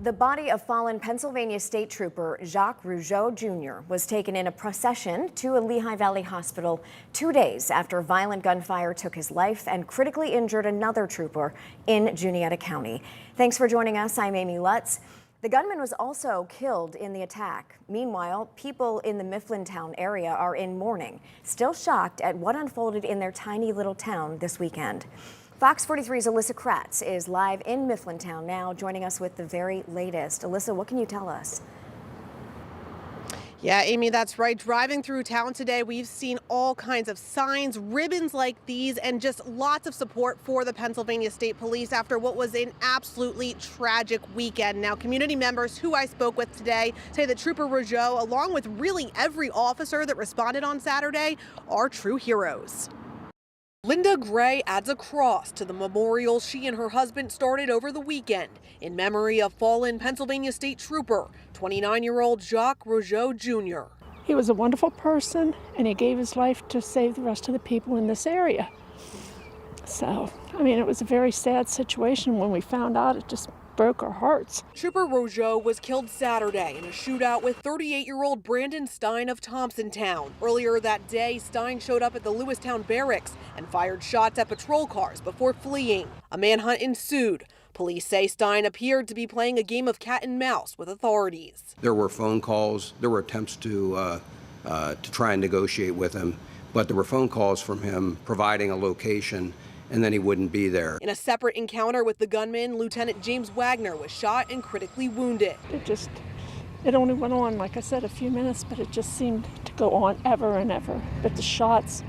The body of fallen Pennsylvania State Trooper Jacques Rougeau Jr. was taken in a procession to a Lehigh Valley hospital 2 days after violent gunfire took his life and critically injured another trooper in Juniata County. Thanks for joining us. I'm Amy Lutz. The gunman was also killed in the attack. Meanwhile, people in the Mifflintown area are in mourning, still shocked at what unfolded in their tiny little town this weekend. Fox 43's Alyssa Kratz is live in Mifflintown now, joining us with the very latest. Alyssa, what can you tell us? Yeah, Amy, that's right. Driving through town today, we've seen all kinds of signs, ribbons like these, and just lots of support for the Pennsylvania State Police after what was an absolutely tragic weekend. Now, community members who I spoke with today say that Trooper Rougeau, along with really every officer that responded on Saturday, are true heroes. Linda Gray adds a cross to the memorial she and her husband started over the weekend in memory of fallen Pennsylvania State Trooper, 29-year-old Jacques Rougeau Jr. He was a wonderful person, and he gave his life to save the rest of the people in this area. So, I mean, it was a very sad situation. When we found out, it just broke our hearts. Trooper Rougeau was killed Saturday in a shootout with 38-year-old Brandon Stine of Thompsontown. Earlier that day, Stine showed up at the Lewistown barracks and fired shots at patrol cars before fleeing. A manhunt ensued. Police say Stine appeared to be playing a game of cat and mouse with authorities. There were phone calls. There were attempts to try and negotiate with him, but there were phone calls from him providing a location, and then he wouldn't be there. In a separate encounter with the gunman, Lieutenant James Wagner was shot and critically wounded. It only went on, like I said, a few minutes, but it just seemed to go on ever and ever. But the shots,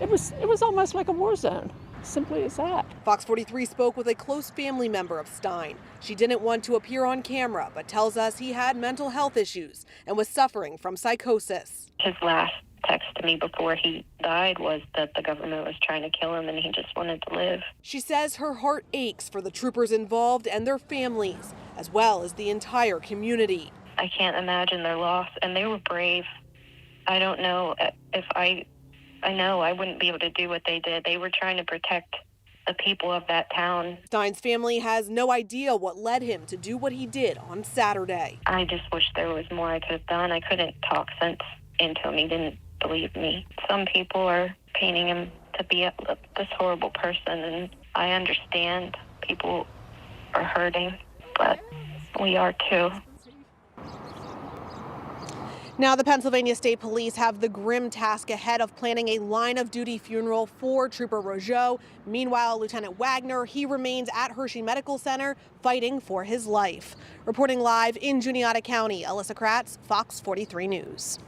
it was almost like a war zone. Simply as that. Fox 43 spoke with a close family member of Stine. She didn't want to appear on camera, but tells us he had mental health issues and was suffering from psychosis. His last text to me before he died was that the government was trying to kill him and he just wanted to live. She says her heart aches for the troopers involved and their families, as well as the entire community. I can't imagine their loss, and they were brave. I don't know if I know I wouldn't be able to do what they did. They were trying to protect the people of that town. Stine's family has no idea what led him to do what he did on Saturday. I just wish there was more I could have done. I couldn't talk sense into him. He didn't believe me. Some people are painting him to be this horrible person, and I understand people are hurting, but we are too. Now, the Pennsylvania State Police have the grim task ahead of planning a line-of-duty funeral for Trooper Rougeau. Meanwhile, Lieutenant Wagner, he remains at Hershey Medical Center fighting for his life. Reporting live in Juniata County, Alyssa Kratz, Fox 43 News.